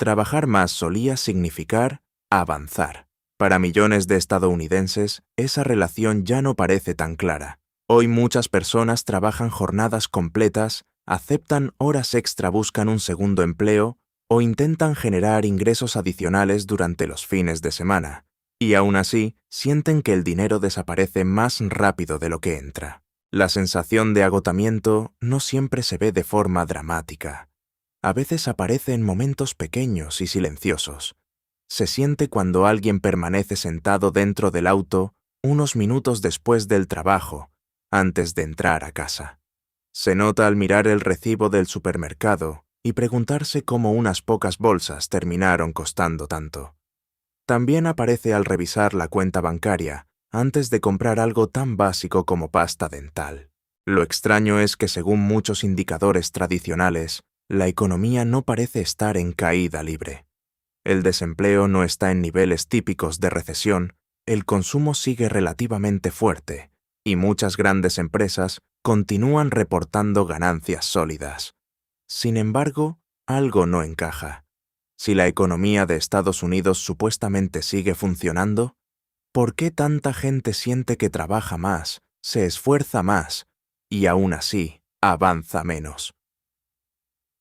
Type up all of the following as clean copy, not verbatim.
Trabajar más solía significar avanzar. Para millones de estadounidenses, esa relación ya no parece tan clara. Hoy muchas personas trabajan jornadas completas, aceptan horas extra, buscan un segundo empleo o intentan generar ingresos adicionales durante los fines de semana. Y aún así, sienten que el dinero desaparece más rápido de lo que entra. La sensación de agotamiento no siempre se ve de forma dramática. A veces aparece en momentos pequeños y silenciosos. Se siente cuando alguien permanece sentado dentro del auto unos minutos después del trabajo, antes de entrar a casa. Se nota al mirar el recibo del supermercado y preguntarse cómo unas pocas bolsas terminaron costando tanto. También aparece al revisar la cuenta bancaria antes de comprar algo tan básico como pasta dental. Lo extraño es que según muchos indicadores tradicionales, la economía no parece estar en caída libre. El desempleo no está en niveles típicos de recesión, el consumo sigue relativamente fuerte y muchas grandes empresas continúan reportando ganancias sólidas. Sin embargo, algo no encaja. Si la economía de Estados Unidos supuestamente sigue funcionando, ¿por qué tanta gente siente que trabaja más, se esfuerza más y aún así avanza menos?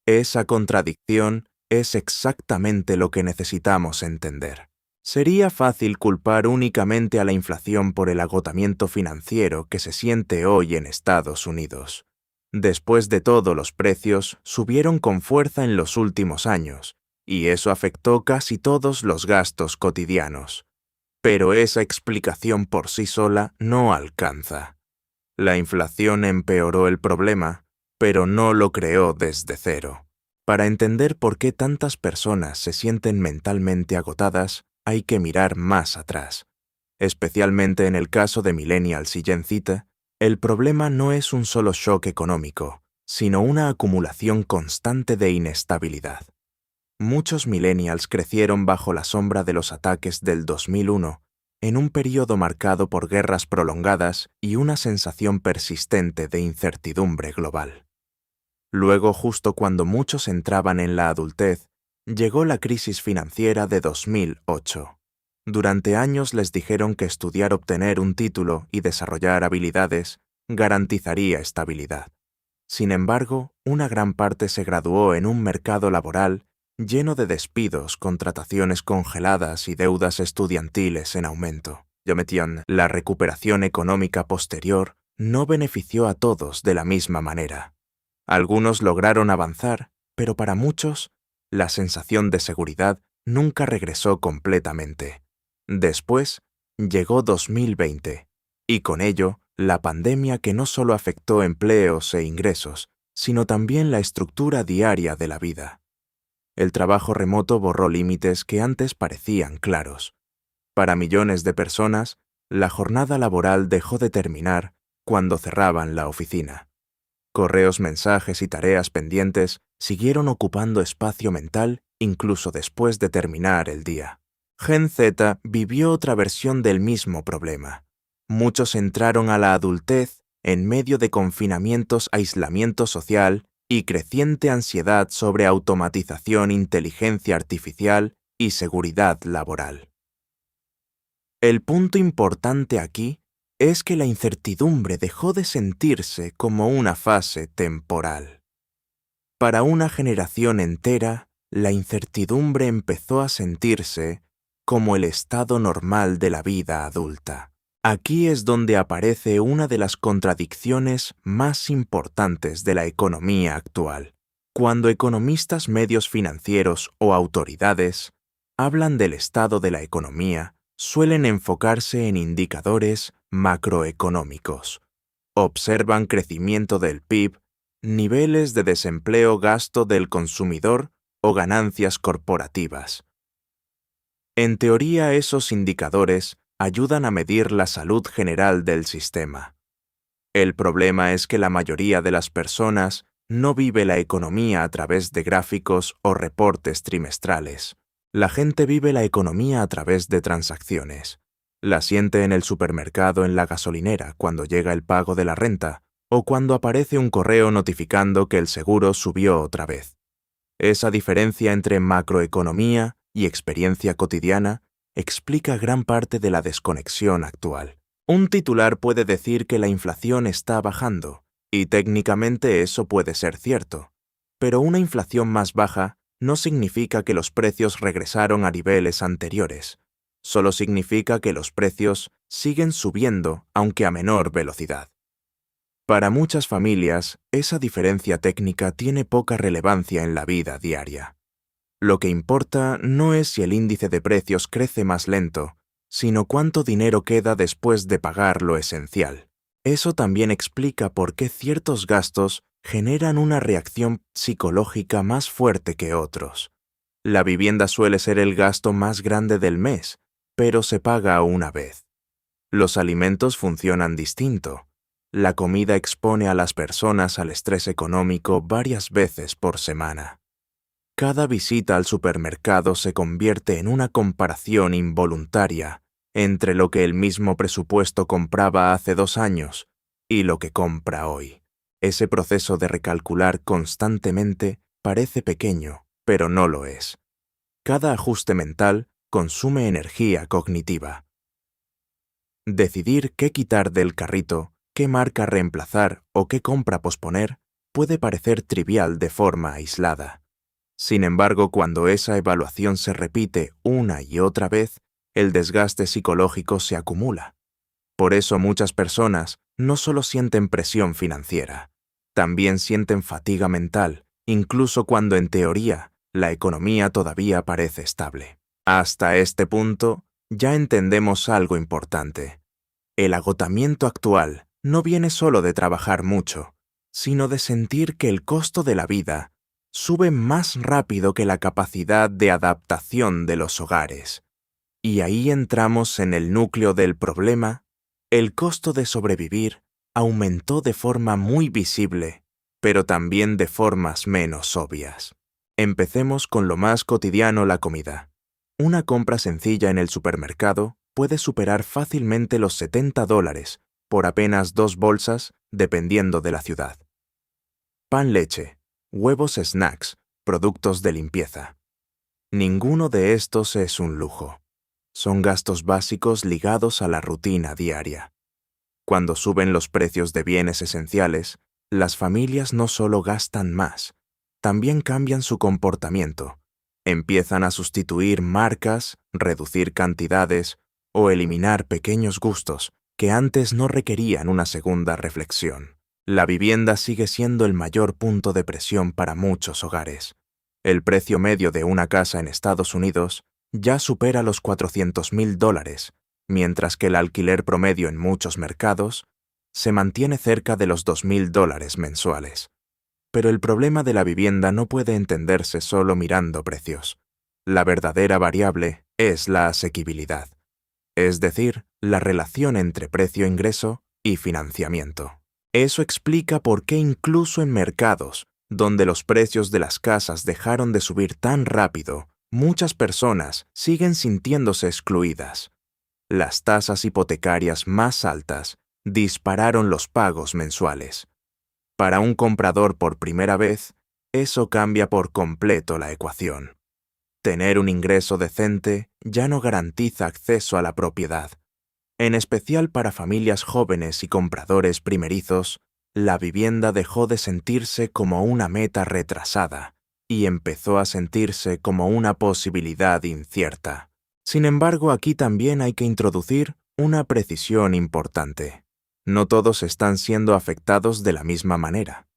Esa contradicción es exactamente lo que necesitamos entender. Sería fácil culpar únicamente a la inflación por el agotamiento financiero que se siente hoy en Estados Unidos. Después de todo, los precios subieron con fuerza en los últimos años, y eso afectó casi todos los gastos cotidianos. Pero esa explicación por sí sola no alcanza. La inflación empeoró el problema, pero no lo creó desde cero. Para entender por qué tantas personas se sienten mentalmente agotadas, hay que mirar más atrás. Especialmente en el caso de millennials y Gen Z, el problema no es un solo shock económico, sino una acumulación constante de inestabilidad. Muchos millennials crecieron bajo la sombra de los ataques del 2001, en un periodo marcado por guerras prolongadas y una sensación persistente de incertidumbre global. Luego, justo cuando muchos entraban en la adultez, llegó la crisis financiera de 2008. Durante años les dijeron que estudiar, obtener un título y desarrollar habilidades garantizaría estabilidad. Sin embargo, una gran parte se graduó en un mercado laboral lleno de despidos, contrataciones congeladas y deudas estudiantiles en aumento. La recuperación económica posterior no benefició a todos de la misma manera. Algunos lograron avanzar, pero para muchos, la sensación de seguridad nunca regresó completamente. Después, llegó 2020, y con ello, la pandemia que no solo afectó empleos e ingresos, sino también la estructura diaria de la vida. El trabajo remoto borró límites que antes parecían claros. Para millones de personas, la jornada laboral dejó de terminar cuando cerraban la oficina. Correos, mensajes y tareas pendientes siguieron ocupando espacio mental incluso después de terminar el día. Gen Z vivió otra versión del mismo problema. Muchos entraron a la adultez en medio de confinamientos, aislamiento social y creciente ansiedad sobre automatización, inteligencia artificial y seguridad laboral. El punto importante aquí es que la incertidumbre dejó de sentirse como una fase temporal. Para una generación entera, la incertidumbre empezó a sentirse como el estado normal de la vida adulta. Aquí es donde aparece una de las contradicciones más importantes de la economía actual. Cuando economistas, medios financieros o autoridades hablan del estado de la economía, suelen enfocarse en indicadores macroeconómicos. Observan crecimiento del PIB, niveles de desempleo, gasto del consumidor o ganancias corporativas. En teoría, esos indicadores ayudan a medir la salud general del sistema. El problema es que la mayoría de las personas no vive la economía a través de gráficos o reportes trimestrales. La gente vive la economía a través de transacciones. La siente en el supermercado, en la gasolinera, cuando llega el pago de la renta, o cuando aparece un correo notificando que el seguro subió otra vez. Esa diferencia entre macroeconomía y experiencia cotidiana explica gran parte de la desconexión actual. Un titular puede decir que la inflación está bajando, y técnicamente eso puede ser cierto, pero una inflación más baja no significa que los precios regresaron a niveles anteriores, solo significa que los precios siguen subiendo, aunque a menor velocidad. Para muchas familias, esa diferencia técnica tiene poca relevancia en la vida diaria. Lo que importa no es si el índice de precios crece más lento, sino cuánto dinero queda después de pagar lo esencial. Eso también explica por qué ciertos gastos generan una reacción psicológica más fuerte que otros. La vivienda suele ser el gasto más grande del mes, pero se paga una vez. Los alimentos funcionan distinto. La comida expone a las personas al estrés económico varias veces por semana. Cada visita al supermercado se convierte en una comparación involuntaria entre lo que el mismo presupuesto compraba hace 2 años y lo que compra hoy. Ese proceso de recalcular constantemente parece pequeño, pero no lo es. Cada ajuste mental consume energía cognitiva. Decidir qué quitar del carrito, qué marca reemplazar o qué compra posponer puede parecer trivial de forma aislada. Sin embargo, cuando esa evaluación se repite una y otra vez, el desgaste psicológico se acumula. Por eso muchas personas no solo sienten presión financiera, también sienten fatiga mental, incluso cuando en teoría la economía todavía parece estable. Hasta este punto, ya entendemos algo importante. El agotamiento actual no viene solo de trabajar mucho, sino de sentir que el costo de la vida sube más rápido que la capacidad de adaptación de los hogares. Y ahí entramos en el núcleo del problema. El costo de sobrevivir aumentó de forma muy visible, pero también de formas menos obvias. Empecemos con lo más cotidiano: la comida. Una compra sencilla en el supermercado puede superar fácilmente los $70 por apenas 2 bolsas, dependiendo de la ciudad. Pan, leche, huevos, snacks, productos de limpieza. Ninguno de estos es un lujo. Son gastos básicos ligados a la rutina diaria. Cuando suben los precios de bienes esenciales, las familias no solo gastan más, también cambian su comportamiento. Empiezan a sustituir marcas, reducir cantidades o eliminar pequeños gustos que antes no requerían una segunda reflexión. La vivienda sigue siendo el mayor punto de presión para muchos hogares. El precio medio de una casa en Estados Unidos ya supera los $400,000, mientras que el alquiler promedio en muchos mercados se mantiene cerca de los $2,000 mensuales. Pero el problema de la vivienda no puede entenderse solo mirando precios. La verdadera variable es la asequibilidad, es decir, la relación entre precio-ingreso y financiamiento. Eso explica por qué incluso en mercados donde los precios de las casas dejaron de subir tan rápido, muchas personas siguen sintiéndose excluidas. Las tasas hipotecarias más altas dispararon los pagos mensuales. Para un comprador por primera vez, eso cambia por completo la ecuación. Tener un ingreso decente ya no garantiza acceso a la propiedad. En especial para familias jóvenes y compradores primerizos, la vivienda dejó de sentirse como una meta retrasada y empezó a sentirse como una posibilidad incierta. Sin embargo, aquí también hay que introducir una precisión importante. No todos están siendo afectados de la misma manera.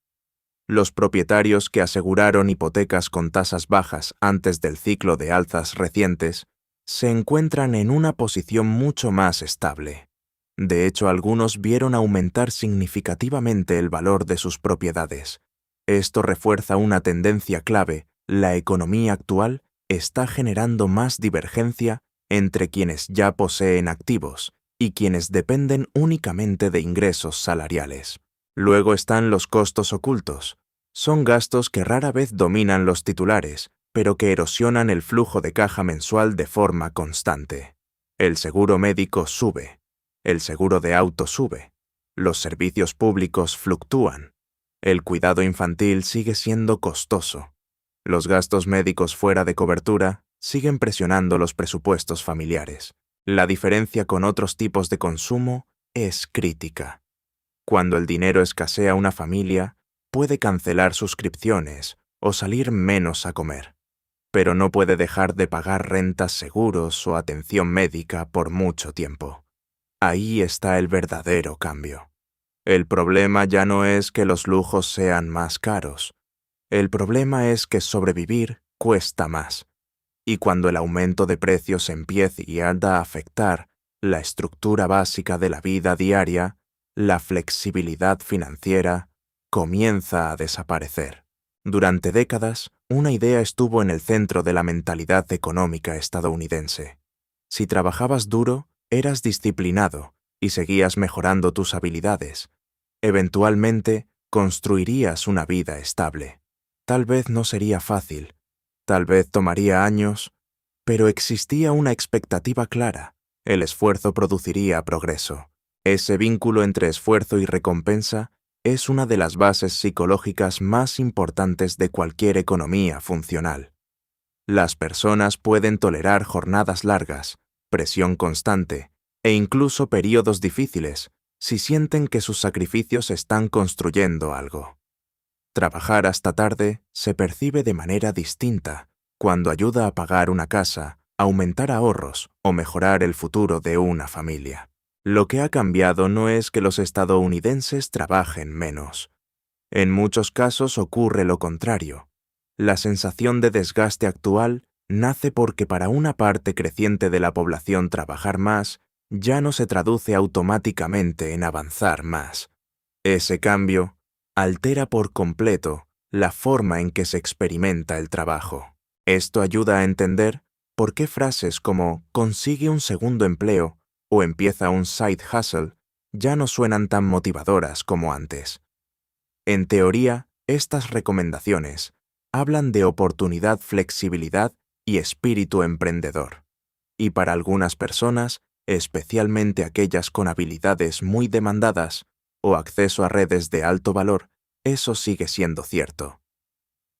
Los propietarios que aseguraron hipotecas con tasas bajas antes del ciclo de alzas recientes se encuentran en una posición mucho más estable. De hecho, algunos vieron aumentar significativamente el valor de sus propiedades. Esto refuerza una tendencia clave: la economía actual está generando más divergencia entre quienes ya poseen activos y quienes dependen únicamente de ingresos salariales. Luego están los costos ocultos. Son gastos que rara vez dominan los titulares, pero que erosionan el flujo de caja mensual de forma constante. El seguro médico sube, el seguro de auto sube, los servicios públicos fluctúan, el cuidado infantil sigue siendo costoso, Los gastos médicos fuera de cobertura siguen presionando los presupuestos familiares. La diferencia con otros tipos de consumo es crítica. Cuando el dinero escasea, una familia puede cancelar suscripciones o salir menos a comer, pero no puede dejar de pagar rentas, seguros o atención médica por mucho tiempo. Ahí está el verdadero cambio. El problema ya no es que los lujos sean más caros. El problema es que sobrevivir cuesta más. Y cuando el aumento de precios empieza a afectar la estructura básica de la vida diaria, la flexibilidad financiera comienza a desaparecer. Durante décadas, una idea estuvo en el centro de la mentalidad económica estadounidense. Si trabajabas duro, eras disciplinado y seguías mejorando tus habilidades. Eventualmente, construirías una vida estable. Tal vez no sería fácil, tal vez tomaría años, pero existía una expectativa clara. El esfuerzo produciría progreso. Ese vínculo entre esfuerzo y recompensa es una de las bases psicológicas más importantes de cualquier economía funcional. Las personas pueden tolerar jornadas largas, presión constante e incluso periodos difíciles si sienten que sus sacrificios están construyendo algo. Trabajar hasta tarde se percibe de manera distinta cuando ayuda a pagar una casa, aumentar ahorros o mejorar el futuro de una familia. Lo que ha cambiado no es que los estadounidenses trabajen menos. En muchos casos ocurre lo contrario. La sensación de desgaste actual nace porque para una parte creciente de la población trabajar más ya no se traduce automáticamente en avanzar más. Ese cambio altera por completo la forma en que se experimenta el trabajo. Esto ayuda a entender por qué frases como «consigue un segundo empleo» o «empieza un side hustle» ya no suenan tan motivadoras como antes. En teoría, estas recomendaciones hablan de oportunidad, flexibilidad y espíritu emprendedor. Y para algunas personas, especialmente aquellas con habilidades muy demandadas o acceso a redes de alto valor, eso sigue siendo cierto.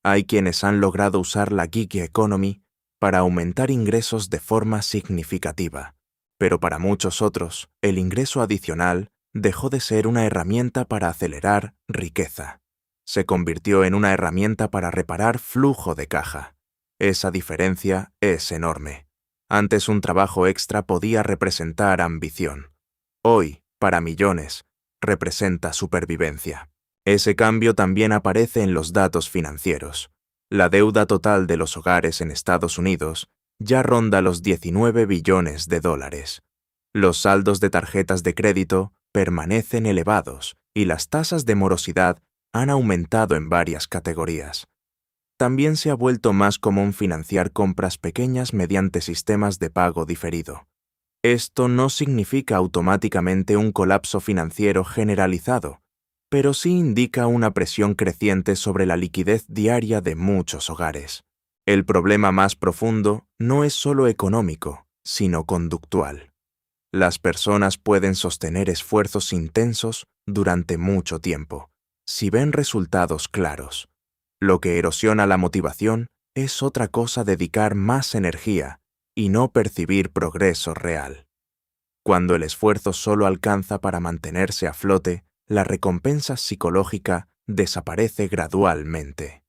Hay quienes han logrado usar la gig economy para aumentar ingresos de forma significativa, pero para muchos otros, el ingreso adicional dejó de ser una herramienta para acelerar riqueza. Se convirtió en una herramienta para reparar flujo de caja. Esa diferencia es enorme. Antes un trabajo extra podía representar ambición. Hoy, para millones, representa supervivencia. Ese cambio también aparece en los datos financieros. La deuda total de los hogares en Estados Unidos ya ronda los 19 billones de dólares. Los saldos de tarjetas de crédito permanecen elevados y las tasas de morosidad han aumentado en varias categorías. También se ha vuelto más común financiar compras pequeñas mediante sistemas de pago diferido. Esto no significa automáticamente un colapso financiero generalizado, pero sí indica una presión creciente sobre la liquidez diaria de muchos hogares. El problema más profundo no es solo económico, sino conductual. Las personas pueden sostener esfuerzos intensos durante mucho tiempo, si ven resultados claros. Lo que erosiona la motivación es otra cosa: dedicar más energía y no percibir progreso real. Cuando el esfuerzo solo alcanza para mantenerse a flote, la recompensa psicológica desaparece gradualmente.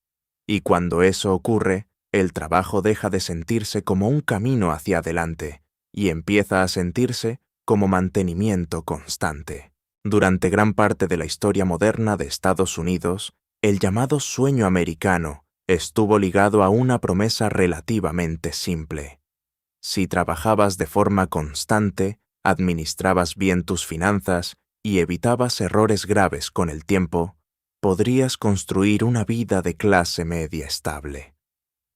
Y cuando eso ocurre, el trabajo deja de sentirse como un camino hacia adelante y empieza a sentirse como mantenimiento constante. Durante gran parte de la historia moderna de Estados Unidos, el llamado sueño americano estuvo ligado a una promesa relativamente simple. Si trabajabas de forma constante, administrabas bien tus finanzas y evitabas errores graves con el tiempo, podrías construir una vida de clase media estable.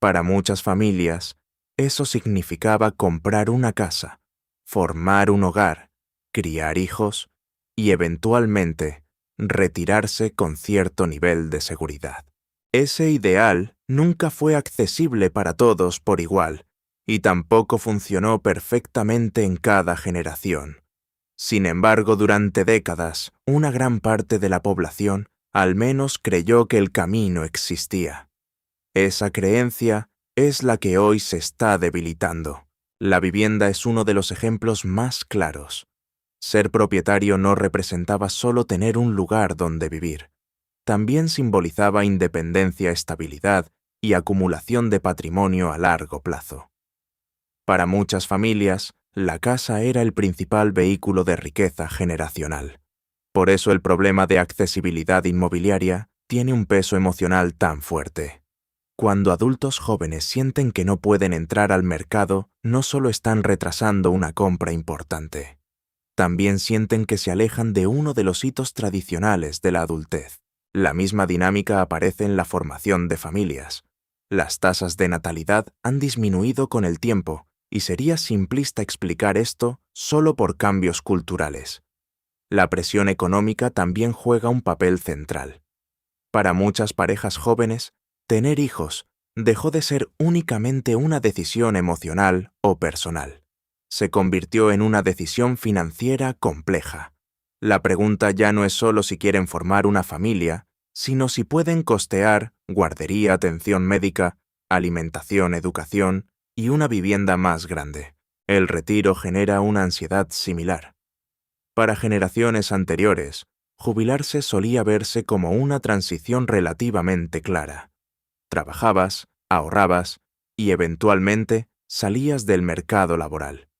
Para muchas familias, eso significaba comprar una casa, formar un hogar, criar hijos y eventualmente retirarse con cierto nivel de seguridad. Ese ideal nunca fue accesible para todos por igual y tampoco funcionó perfectamente en cada generación. Sin embargo, durante décadas, una gran parte de la población al menos creyó que el camino existía. Esa creencia es la que hoy se está debilitando. La vivienda es uno de los ejemplos más claros. Ser propietario no representaba solo tener un lugar donde vivir. También simbolizaba independencia, estabilidad y acumulación de patrimonio a largo plazo. Para muchas familias, la casa era el principal vehículo de riqueza generacional. Por eso el problema de accesibilidad inmobiliaria tiene un peso emocional tan fuerte. Cuando adultos jóvenes sienten que no pueden entrar al mercado, no solo están retrasando una compra importante, también sienten que se alejan de uno de los hitos tradicionales de la adultez. La misma dinámica aparece en la formación de familias. Las tasas de natalidad han disminuido con el tiempo y sería simplista explicar esto solo por cambios culturales. La presión económica también juega un papel central. Para muchas parejas jóvenes, tener hijos dejó de ser únicamente una decisión emocional o personal. Se convirtió en una decisión financiera compleja. La pregunta ya no es solo si quieren formar una familia, sino si pueden costear guardería, atención médica, alimentación, educación y una vivienda más grande. El retiro genera una ansiedad similar. Para generaciones anteriores, jubilarse solía verse como una transición relativamente clara. Trabajabas, ahorrabas y eventualmente salías del mercado laboral.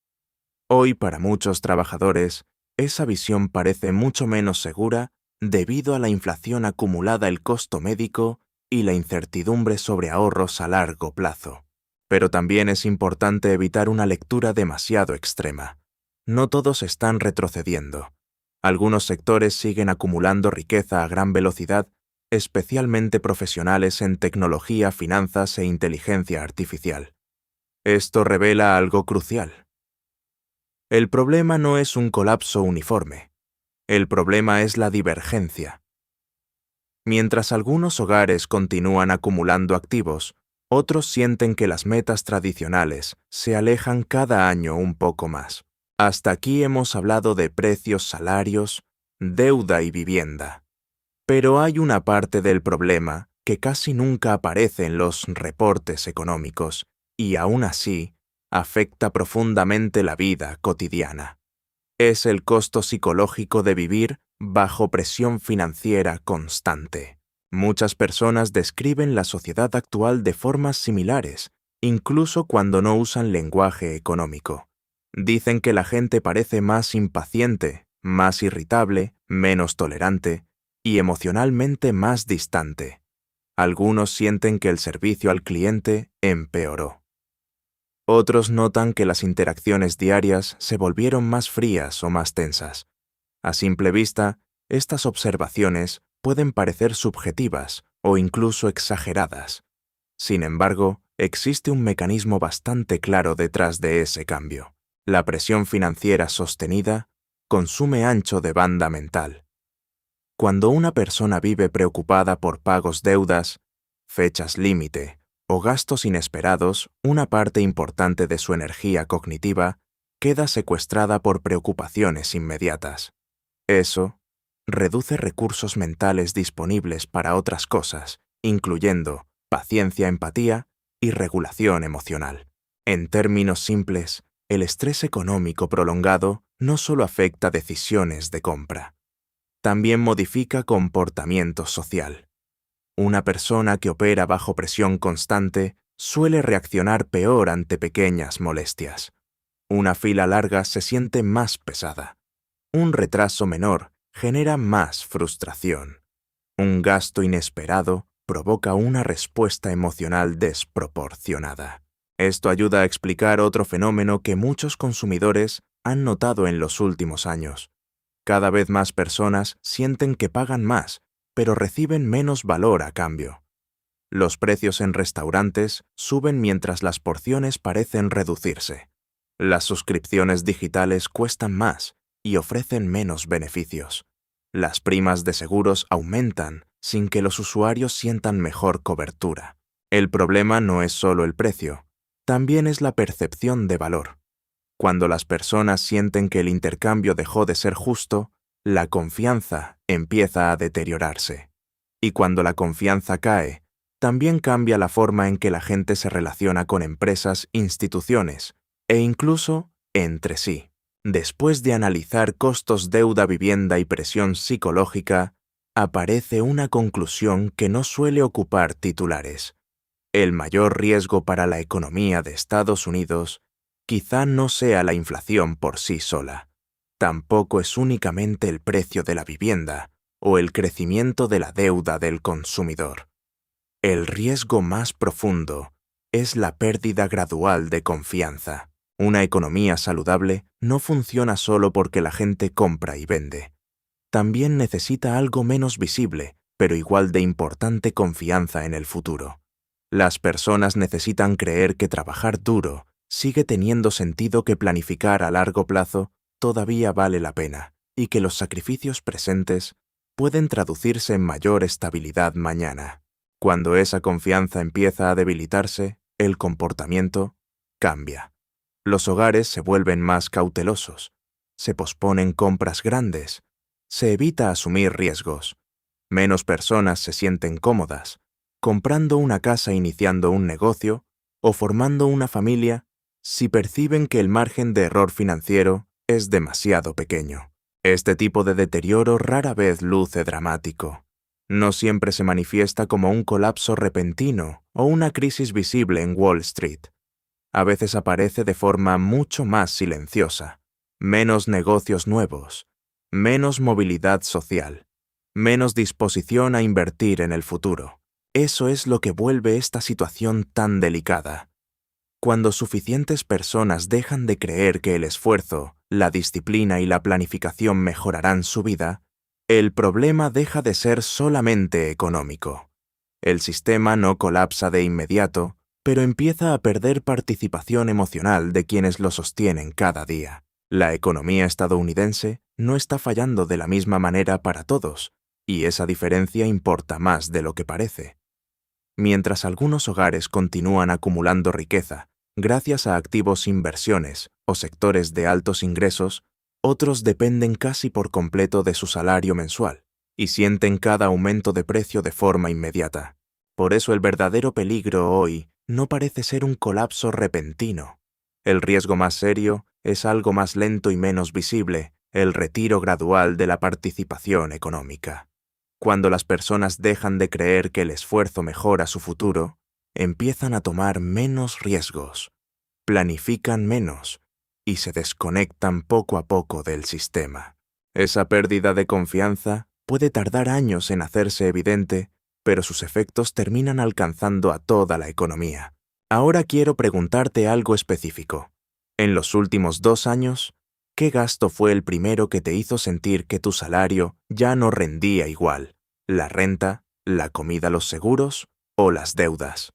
Hoy, para muchos trabajadores, esa visión parece mucho menos segura debido a la inflación acumulada, el costo médico y la incertidumbre sobre ahorros a largo plazo. Pero también es importante evitar una lectura demasiado extrema. No todos están retrocediendo. Algunos sectores siguen acumulando riqueza a gran velocidad, especialmente profesionales en tecnología, finanzas e inteligencia artificial. Esto revela algo crucial. El problema no es un colapso uniforme. El problema es la divergencia. Mientras algunos hogares continúan acumulando activos, otros sienten que las metas tradicionales se alejan cada año un poco más. Hasta aquí hemos hablado de precios, salarios, deuda y vivienda. Pero hay una parte del problema que casi nunca aparece en los reportes económicos y aún así afecta profundamente la vida cotidiana. Es el costo psicológico de vivir bajo presión financiera constante. Muchas personas describen la sociedad actual de formas similares, incluso cuando no usan lenguaje económico. Dicen que la gente parece más impaciente, más irritable, menos tolerante y emocionalmente más distante. Algunos sienten que el servicio al cliente empeoró. Otros notan que las interacciones diarias se volvieron más frías o más tensas. A simple vista, estas observaciones pueden parecer subjetivas o incluso exageradas. Sin embargo, existe un mecanismo bastante claro detrás de ese cambio. La presión financiera sostenida consume ancho de banda mental. Cuando una persona vive preocupada por pagos, deudas, fechas límite o gastos inesperados, una parte importante de su energía cognitiva queda secuestrada por preocupaciones inmediatas. Eso reduce recursos mentales disponibles para otras cosas, incluyendo paciencia, empatía y regulación emocional. En términos simples, el estrés económico prolongado no solo afecta decisiones de compra, también modifica comportamiento social. Una persona que opera bajo presión constante suele reaccionar peor ante pequeñas molestias. Una fila larga se siente más pesada. Un retraso menor genera más frustración. Un gasto inesperado provoca una respuesta emocional desproporcionada. Esto ayuda a explicar otro fenómeno que muchos consumidores han notado en los últimos años. Cada vez más personas sienten que pagan más, pero reciben menos valor a cambio. Los precios en restaurantes suben mientras las porciones parecen reducirse. Las suscripciones digitales cuestan más y ofrecen menos beneficios. Las primas de seguros aumentan sin que los usuarios sientan mejor cobertura. El problema no es solo el precio, también es la percepción de valor. Cuando las personas sienten que el intercambio dejó de ser justo, la confianza empieza a deteriorarse. Y cuando la confianza cae, también cambia la forma en que la gente se relaciona con empresas, instituciones e incluso entre sí. Después de analizar costos, deuda, vivienda y presión psicológica, aparece una conclusión que no suele ocupar titulares. El mayor riesgo para la economía de Estados Unidos quizá no sea la inflación por sí sola. Tampoco es únicamente el precio de la vivienda o el crecimiento de la deuda del consumidor. El riesgo más profundo es la pérdida gradual de confianza. Una economía saludable no funciona solo porque la gente compra y vende. También necesita algo menos visible, pero igual de importante: confianza en el futuro. Las personas necesitan creer que trabajar duro sigue teniendo sentido, que planificar a largo plazo todavía vale la pena y que los sacrificios presentes pueden traducirse en mayor estabilidad mañana. Cuando esa confianza empieza a debilitarse, el comportamiento cambia. Los hogares se vuelven más cautelosos, se posponen compras grandes, se evita asumir riesgos, menos personas se sienten cómodas comprando una casa, iniciando un negocio o formando una familia si perciben que el margen de error financiero es demasiado pequeño. Este tipo de deterioro rara vez luce dramático. No siempre se manifiesta como un colapso repentino o una crisis visible en Wall Street. A veces aparece de forma mucho más silenciosa: menos negocios nuevos, menos movilidad social, menos disposición a invertir en el futuro. Eso es lo que vuelve esta situación tan delicada. Cuando suficientes personas dejan de creer que el esfuerzo, la disciplina y la planificación mejorarán su vida, el problema deja de ser solamente económico. El sistema no colapsa de inmediato, pero empieza a perder participación emocional de quienes lo sostienen cada día. La economía estadounidense no está fallando de la misma manera para todos, y esa diferencia importa más de lo que parece. Mientras algunos hogares continúan acumulando riqueza gracias a activos, inversiones o sectores de altos ingresos, otros dependen casi por completo de su salario mensual y sienten cada aumento de precio de forma inmediata. Por eso el verdadero peligro hoy no parece ser un colapso repentino. El riesgo más serio es algo más lento y menos visible: el retiro gradual de la participación económica. Cuando las personas dejan de creer que el esfuerzo mejora su futuro, empiezan a tomar menos riesgos, planifican menos y se desconectan poco a poco del sistema. Esa pérdida de confianza puede tardar años en hacerse evidente, pero sus efectos terminan alcanzando a toda la economía. Ahora quiero preguntarte algo específico. En los últimos 2 años, ¿qué gasto fue el primero que te hizo sentir que tu salario ya no rendía igual? ¿La renta, la comida, los seguros o las deudas?